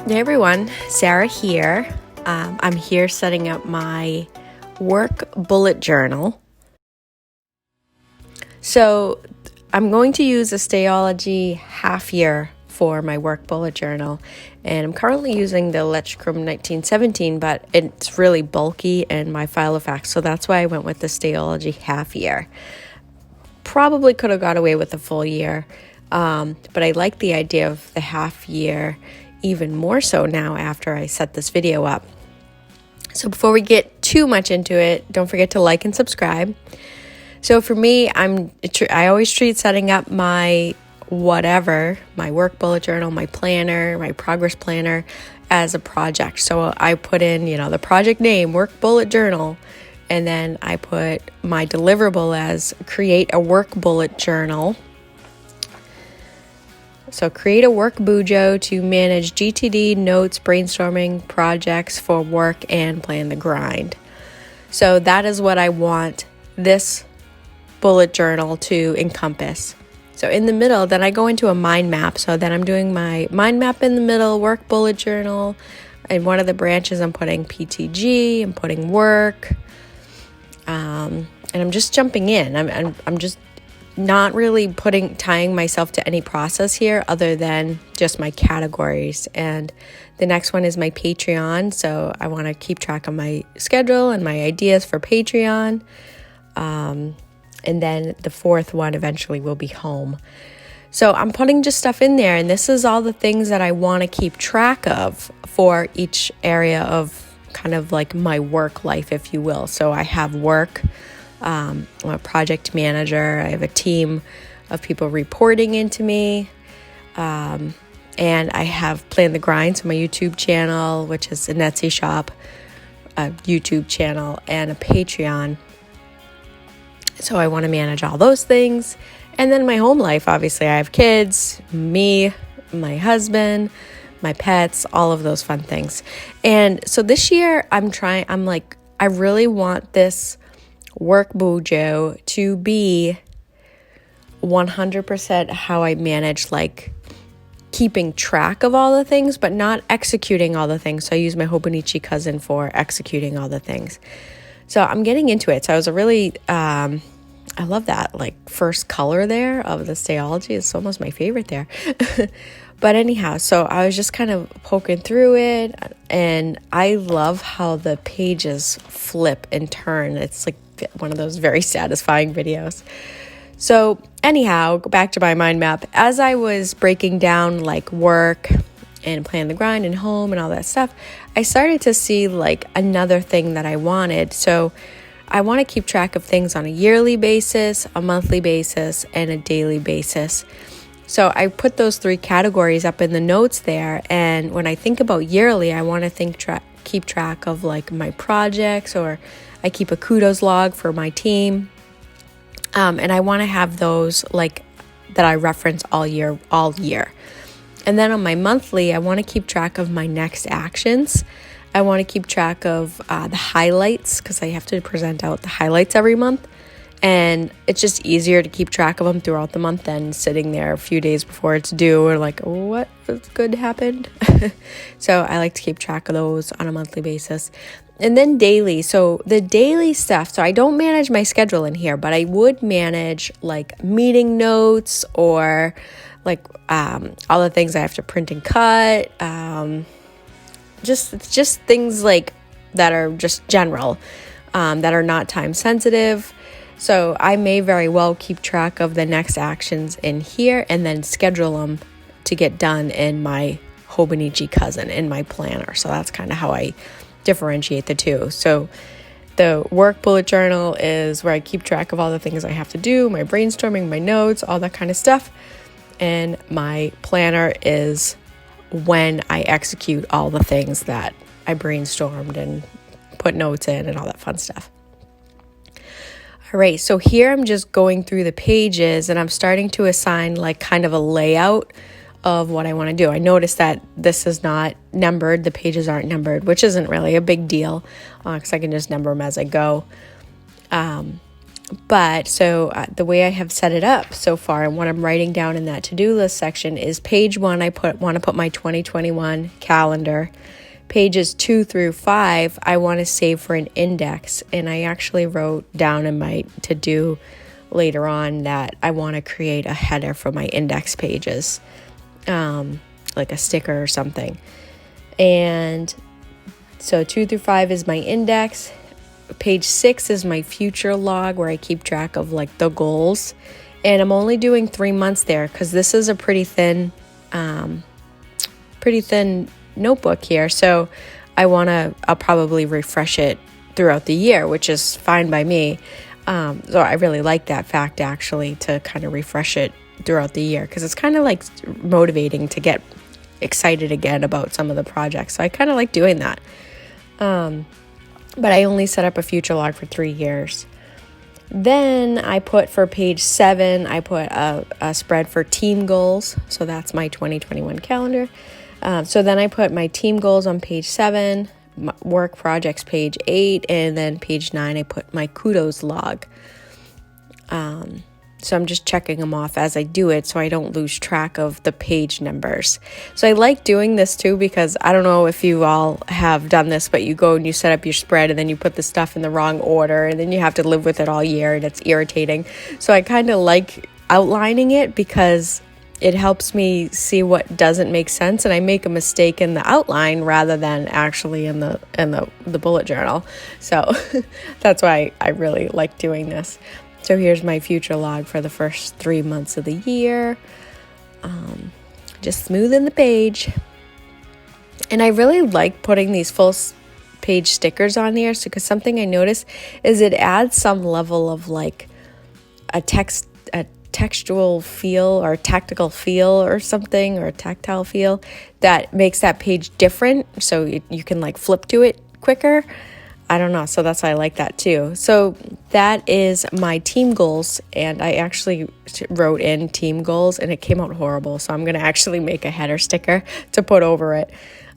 Hey everyone, Sarah here. I'm here setting up my work bullet journal. So I'm going to use a Stayology half year for my work bullet journal, and I'm currently using the Electrum 1917, but it's really bulky in my file of facts, so that's why I went with the Stayology half year. Probably could have got away with a full year, but I like the idea of the half year even more so now after I set this video up. So before we get too much into it, don't forget to like and subscribe. So for me, I always treat setting up my work bullet journal, my planner, my progress planner as a project. So I put in, the project name, work bullet journal, and then I put my deliverable as create a work bullet journal. So create a Work Bujo to manage GTD, notes, brainstorming, projects for work, and plan the grind. So that is what I want this bullet journal to encompass. So in the middle, then I go into a mind map. So then I'm doing my mind map in the middle, work bullet journal. And one of the branches I'm putting PTG, I'm putting work. And I'm just jumping in. I'm just not really tying myself to any process here other than just my categories. And the next one is my Patreon. So I want to keep track of my schedule and my ideas for Patreon. And then the fourth one eventually will be home. So I'm putting just stuff in there, and this is all the things that I want to keep track of for each area of kind of like my work life, if you will. So I have work. I'm a project manager. I have a team of people reporting into me. And I have Plan the Grind, so my YouTube channel, which is a Etsy shop, a YouTube channel, and a Patreon. So I want to manage all those things. And then my home life, obviously, I have kids, me, my husband, my pets, all of those fun things. And so this year I really want this Work Bujo to be 100% how I manage, like keeping track of all the things, but not executing all the things. So I use my Hobonichi cousin for executing all the things. So I'm getting into it. So I was I love that like first color there of the Stayology. It's almost my favorite there. But anyhow, so I was just kind of poking through it, and I love how the pages flip and turn. It's like one of those very satisfying videos. So anyhow, go back to my mind map. As I was breaking down like work and Plan the Grind and home and all that stuff, I started to see like another thing that I wanted. So I want to keep track of things on a yearly basis, a monthly basis, and a daily basis. So I put those three categories up in the notes there. And when I think about yearly, I want to keep track of like my projects, or I keep a kudos log for my team. And I want to have those like that I reference all year. And then on my monthly, I want to keep track of my next actions. I want to keep track of the highlights, because I have to present out the highlights every month. And it's just easier to keep track of them throughout the month than sitting there a few days before it's due or like, what good happened? So I like to keep track of those on a monthly basis. And then daily. So the daily stuff. So I don't manage my schedule in here, but I would manage like meeting notes, or like all the things I have to print and cut. Just things like that are just general, that are not time sensitive. So I may very well keep track of the next actions in here and then schedule them to get done in my Hobonichi cousin, in my planner. So that's kind of how I differentiate the two. So the work bullet journal is where I keep track of all the things I have to do, my brainstorming, my notes, all that kind of stuff. And my planner is when I execute all the things that I brainstormed and put notes in and all that fun stuff. All right, so here I'm just going through the pages, and I'm starting to assign like kind of a layout of what I want to do. I noticed that this is not numbered. The pages aren't numbered, which isn't really a big deal, because I can just number them as I go. But so the way I have set it up so far and what I'm writing down in that to-do list section is page 1, I want to put my 2021 calendar. Pages 2 through 5, I want to save for an index. And I actually wrote down in my to-do later on that I want to create a header for my index pages, like a sticker or something. And so 2 through 5 is my index. Page 6 is my future log where I keep track of like the goals. And I'm only doing 3 months there because this is a pretty thin notebook here. So I'll probably refresh it throughout the year, which is fine by me. So I really like that fact actually, to kind of refresh it throughout the year, because it's kind of like motivating to get excited again about some of the projects. So I kind of like doing that. But I only set up a future log for 3 years. Then I put for page 7, I put a spread for team goals. So that's my 2021 calendar. So then I put my team goals on page 7, work projects page 8, and then page 9 I put my kudos log. So I'm just checking them off as I do it so I don't lose track of the page numbers. So I like doing this too, because I don't know if you all have done this, but you go and you set up your spread and then you put the stuff in the wrong order and then you have to live with it all year and it's irritating. So I kind of like outlining it because it helps me see what doesn't make sense, and I make a mistake in the outline rather than actually in the bullet journal. So that's why I really like doing this. So here's my future log for the first 3 months of the year. Just smoothing the page. And I really like putting these full page stickers on here, so because something I noticed is it adds some level of like a textual feel or tactical feel or something, or a tactile feel that makes that page different, so you can like flip to it quicker. I don't know, so that's why I like that too. So that is my team goals, and I actually wrote in team goals and it came out horrible, so I'm going to actually make a header sticker to put over it.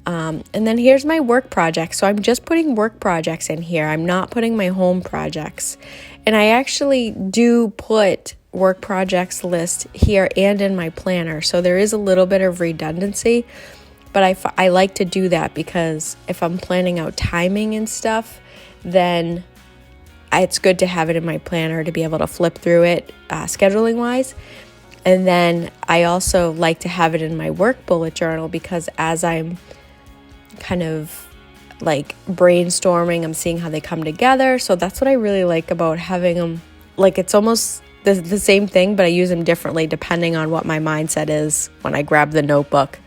And then here's my work projects. So I'm just putting work projects in here. I'm not putting my home projects. And I actually do put work projects list here and in my planner. So there is a little bit of redundancy, but I like to do that because if I'm planning out timing and stuff, then it's good to have it in my planner to be able to flip through it scheduling wise. And then I also like to have it in my work bullet journal because as I'm kind of like brainstorming, I'm seeing how they come together. So that's what I really like about having them. Like it's almost the same thing, but I use them differently depending on what my mindset is when I grab the notebook.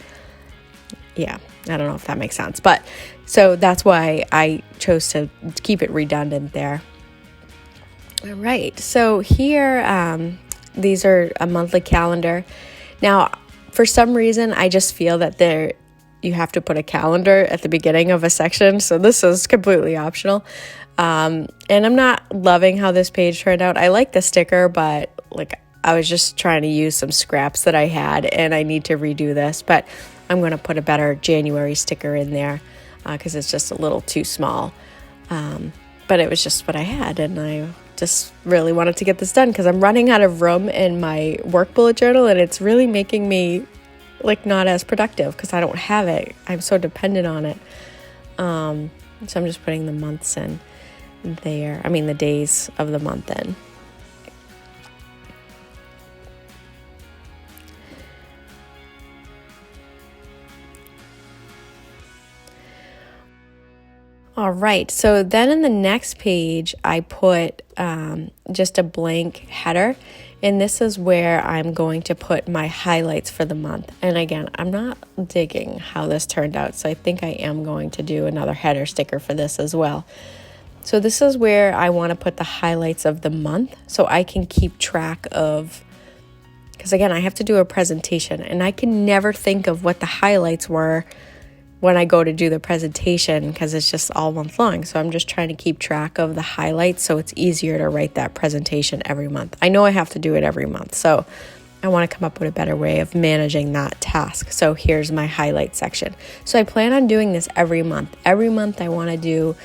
Yeah, I don't know if that makes sense. But so that's why I chose to keep it redundant there. All right. So here, these are a monthly calendar. Now, for some reason, I just feel that you have to put a calendar at the beginning of a section. So this is completely optional. And I'm not loving how this page turned out. I like the sticker, but like I was just trying to use some scraps that I had and I need to redo this. But I'm going to put a better January sticker in there because it's just a little too small. But it was just what I had, and I just really wanted to get this done because I'm running out of room in my work bullet journal, and it's really making me like not as productive because I don't have it. I'm so dependent on it. So I'm just putting the months in there. I mean the days of the month in. All right, so then in the next page, I put just a blank header, and this is where I'm going to put my highlights for the month. And again, I'm not digging how this turned out, so I think I am going to do another header sticker for this as well. So this is where I want to put the highlights of the month so I can keep track of, because again, I have to do a presentation, and I can never think of what the highlights were when I go to do the presentation because it's just all month long. So I'm just trying to keep track of the highlights so it's easier to write that presentation every month. I know I have to do it every month, so I want to come up with a better way of managing that task. So here's my highlight section. So I plan on doing this every month. Every month I want to do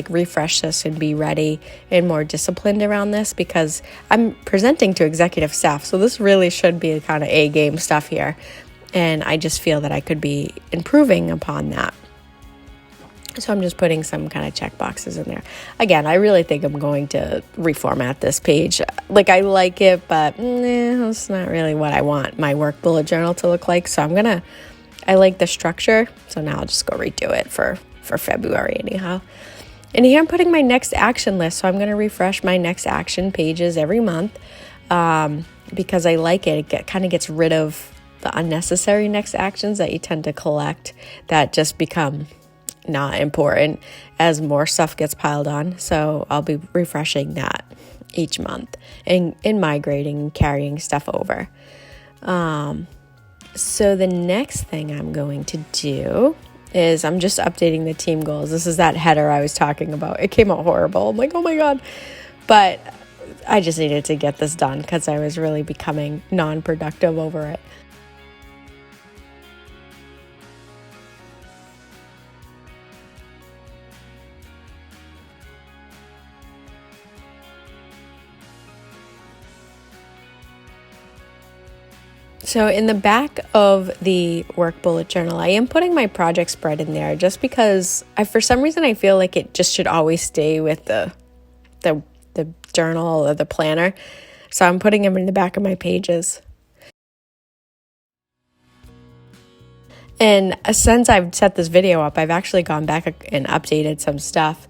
refresh this and be ready and more disciplined around this, because I'm presenting to executive staff. So this really should be kind of A-game stuff here. And I just feel that I could be improving upon that. So I'm just putting some kind of check boxes in there. Again, I really think I'm going to reformat this page. I like it, but it's not really what I want my work bullet journal to look like. So I like the structure. So now I'll just go redo it for February anyhow. And here I'm putting my next action list. So I'm going to refresh my next action pages every month because I like it. It kind of gets rid of the unnecessary next actions that you tend to collect that just become not important as more stuff gets piled on. So I'll be refreshing that each month and migrating and carrying stuff over. So the next thing I'm going to do is I'm just updating the team goals. This is that header I was talking about. It came out horrible. I'm like, oh my God. But I just needed to get this done because I was really becoming non-productive over it. So in the back of the work bullet journal, I am putting my project spread in there just because for some reason I feel like it just should always stay with the journal or the planner. So I'm putting them in the back of my pages. And since I've set this video up, I've actually gone back and updated some stuff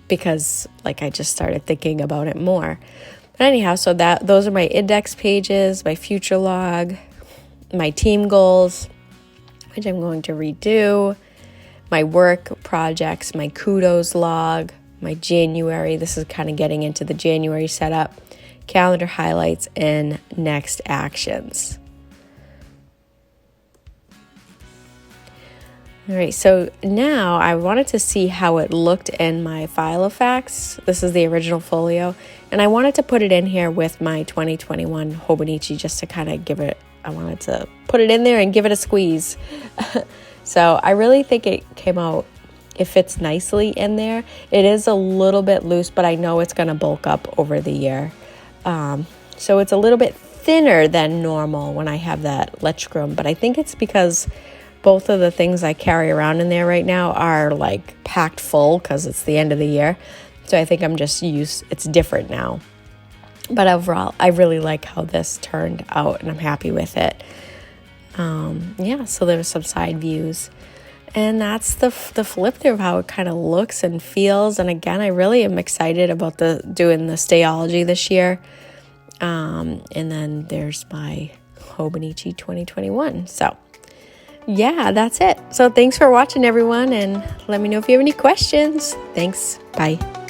because I just started thinking about it more. But anyhow, so those are my index pages, my future log, my team goals, which I'm going to redo, my work projects, my kudos log, my January. This is kind of getting into the January setup, calendar highlights, and next actions. All right, so now I wanted to see how it looked in my file of facts. This is the original folio, and I wanted to put it in here with my 2021 Hobonichi just to kind of I wanted to put it in there and give it a squeeze. So I really think it came out, it fits nicely in there. It is a little bit loose, but I know it's going to bulk up over the year. So it's a little bit thinner than normal when I have that Lechgrum, but I think it's because both of the things I carry around in there right now are packed full because it's the end of the year. So I think I'm just it's different now. But overall, I really like how this turned out and I'm happy with it. So there's some side views. And that's the flip through of how it kind of looks and feels. And again, I really am excited about doing the Stayology this year. And then there's my Hobonichi 2021. So yeah, that's it. So thanks for watching, everyone, and let me know if you have any questions. Thanks. Bye.